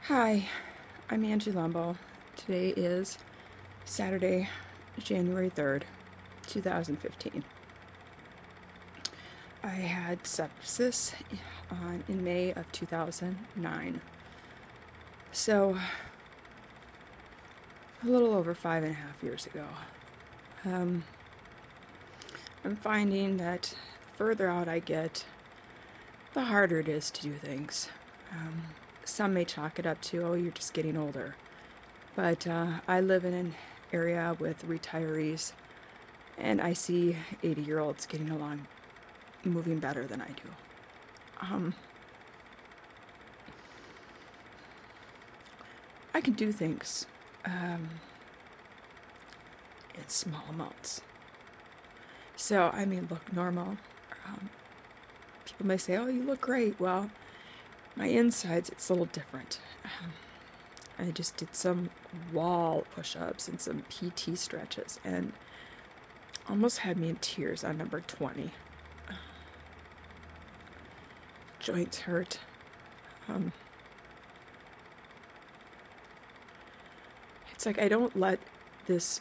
Hi, I'm Angie Lembo. Today is Saturday, January 3rd, 2015. I had sepsis in May of 2009. So, a little over 5.5 years ago. I'm finding that the further out I get, the harder it is to do things. Some may chalk it up to, oh, you're just getting older. But I live in an area with retirees, and I see 80-year-olds getting along, moving better than I do. I can do things in small amounts. So I may look normal. People may say, oh, you look great. Well, my insides, it's a little different. I just did some wall push-ups and some PT stretches, and almost had me in tears on number 20. Joints hurt. It's like I don't let this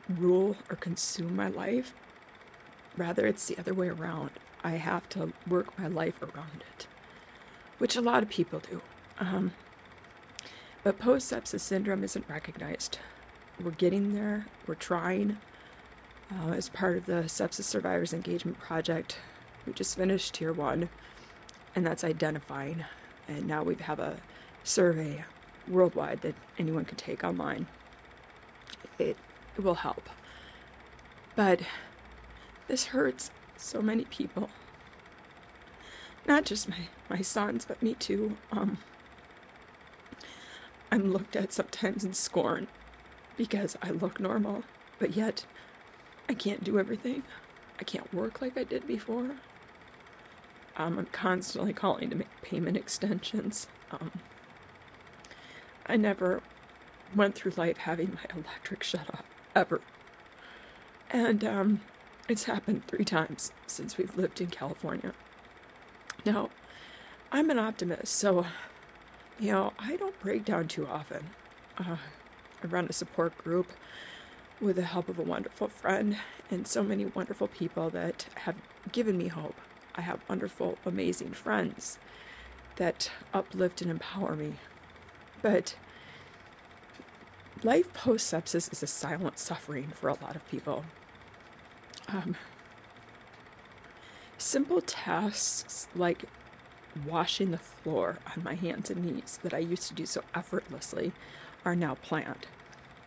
rule or consume my life. Rather, it's the other way around. I have to work my life around it, which a lot of people do. But post-sepsis syndrome isn't recognized. We're getting there. We're trying. As part of the Sepsis Survivors Engagement Project, we just finished Tier 1, and that's identifying. And now we have a survey worldwide that anyone can take online. It will help. But this hurts so many people. Not just my sons, but me too. I'm looked at sometimes in scorn because I look normal, but yet I can't do everything. I can't work like I did before. I'm constantly calling to make payment extensions. I never went through life having my electric shut off, ever. And it's happened 3 times since we've lived in California. Now, I'm an optimist, so, I don't break down too often. I run a support group with the help of a wonderful friend and so many wonderful people that have given me hope. I have wonderful, amazing friends that uplift and empower me. But life post-sepsis is a silent suffering for a lot of people. Simple tasks like washing the floor on my hands and knees that I used to do so effortlessly are now planned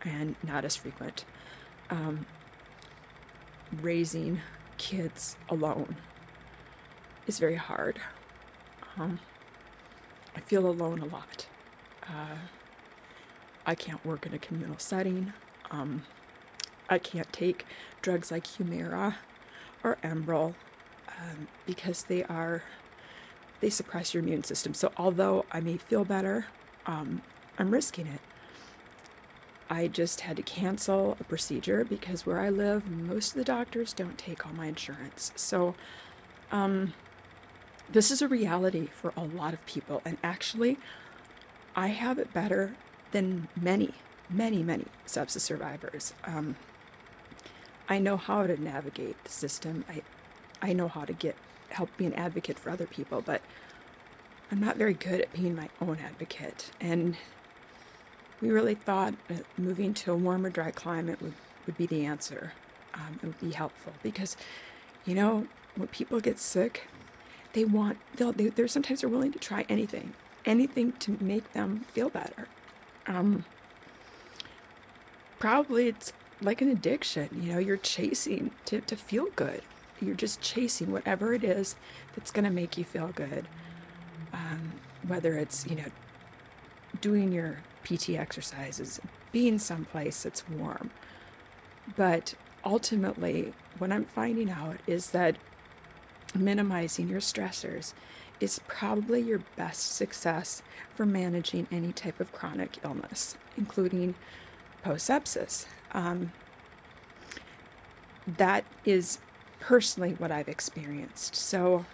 and not as frequent. Raising kids alone is very hard. I feel alone a lot. I can't work in a communal setting. I can't take drugs like Humira or Enbrel because they suppress your immune system. So although I may feel better, I'm risking it. I just had to cancel a procedure because where I live, most of the doctors don't take all my insurance. So this is a reality for a lot of people. And actually, I have it better than many sepsis survivors. I know how to navigate the system. I know how to help be an advocate for other people, but I'm not very good at being my own advocate. And we really thought that moving to a warmer, dry climate would be the answer. It would be helpful because, when people get sick, they're sometimes willing to try anything to make them feel better. Probably it's like an addiction. You're chasing to feel good. You're just chasing whatever it is that's going to make you feel good. Whether it's, doing your PT exercises, being someplace that's warm. But ultimately, what I'm finding out is that minimizing your stressors is probably your best success for managing any type of chronic illness, including post-sepsis. That is personally what I've experienced. So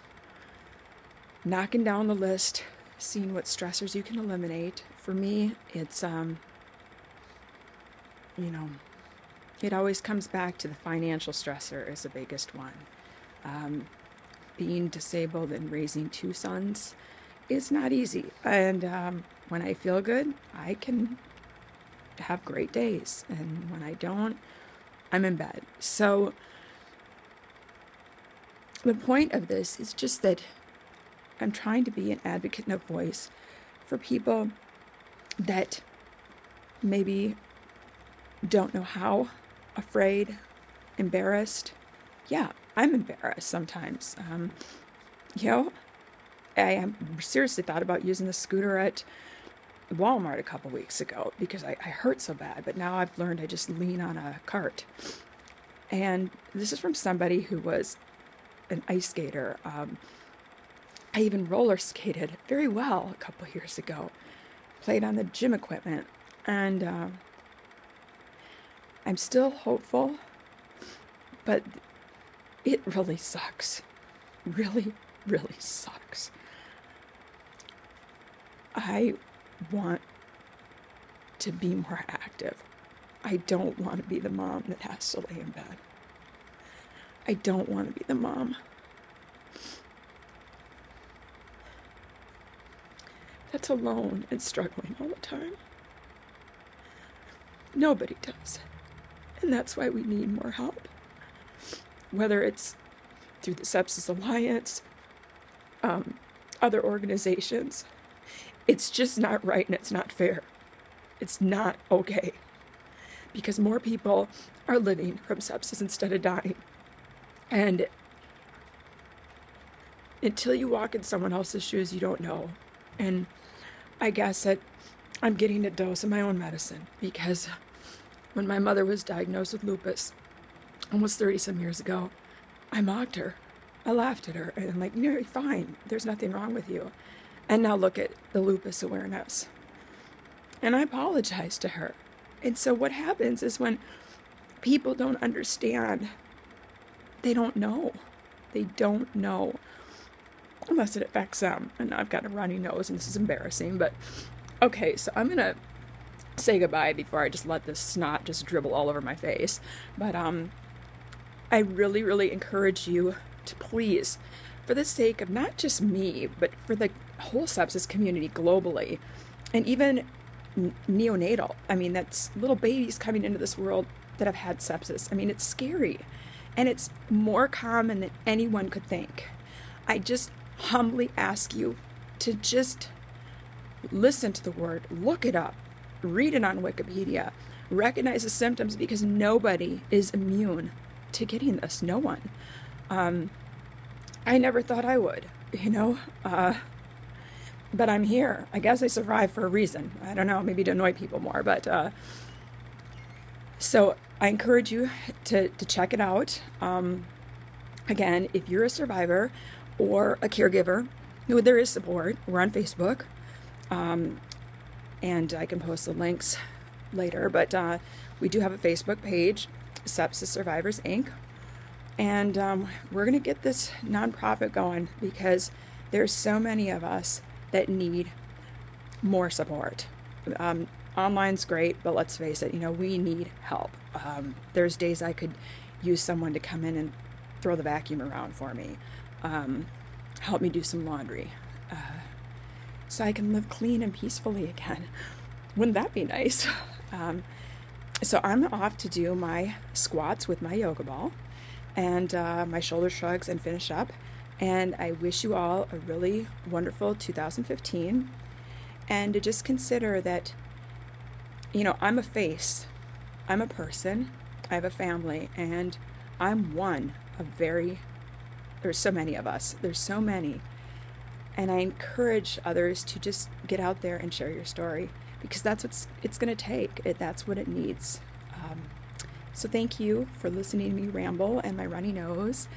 knocking down the list seeing what stressors you can eliminate. For me, it's, it always comes back to the financial stressor is the biggest one. Being disabled and raising 2 sons is not easy. And when I feel good, I can have great days. And when I don't, I'm in bed. So the point of this is just that I'm trying to be an advocate and a voice for people that maybe don't know how, afraid, embarrassed. Yeah, I'm embarrassed sometimes. I seriously thought about using the scooter at Walmart a couple weeks ago because I hurt so bad, but now I've learned I just lean on a cart. And this is from somebody who was an ice skater. I even roller skated very well a couple years ago, played on the gym equipment, and I'm still hopeful, but it really sucks. Really, really sucks. I want to be more active. I don't want to be the mom that has to lay in bed. I don't want to be the mom that's alone and struggling all the time. Nobody does. And that's why we need more help. Whether it's through the Sepsis Alliance, other organizations, it's just not right and it's not fair. It's not okay. Because more people are living from sepsis instead of dying. And until you walk in someone else's shoes, you don't know. And I guess that I'm getting a dose of my own medicine, because when my mother was diagnosed with lupus almost 30 some years ago, I mocked her. I laughed at her, and I'm like, "No, you're fine. There's nothing wrong with you." And now look at the lupus awareness. And I apologized to her. And so what happens is when people don't understand, they don't know. They don't know. Unless it affects them. And I've got a runny nose, and this is embarrassing. But, okay, so I'm going to say goodbye before I just let this snot just dribble all over my face. But I really, really encourage you to please, for the sake of not just me, but for the whole sepsis community globally, and even neonatal. I mean, that's little babies coming into this world that have had sepsis. I mean, it's scary, and it's more common than anyone could think. I just humbly ask you to just listen to the word, look it up, read it on Wikipedia, recognize the symptoms, because nobody is immune to getting this. No one. I never thought I would, but I'm here. I guess I survived for a reason. I don't know, maybe to annoy people more, but so I encourage you to check it out. Again, if you're a survivor or a caregiver, there is support. We're on Facebook, and I can post the links later, but we do have a Facebook page, Sepsis Survivors Inc., and we're going to get this nonprofit going, because there's so many of us that need more support. Online's great, but let's face it, we need help. There's days I could use someone to come in and throw the vacuum around for me, help me do some laundry, so I can live clean and peacefully again. Wouldn't that be nice? So I'm off to do my squats with my yoga ball, and my shoulder shrugs, and finish up. And I wish you all a really wonderful 2015. And to just consider that, I'm a face, I'm a person, I have a family, and I'm one of there's so many of us, there's so many. And I encourage others to just get out there and share your story, because that's what it's going to take. That's what it needs. So thank you for listening to me ramble and my runny nose.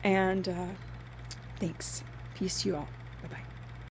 And thanks. Peace to you all.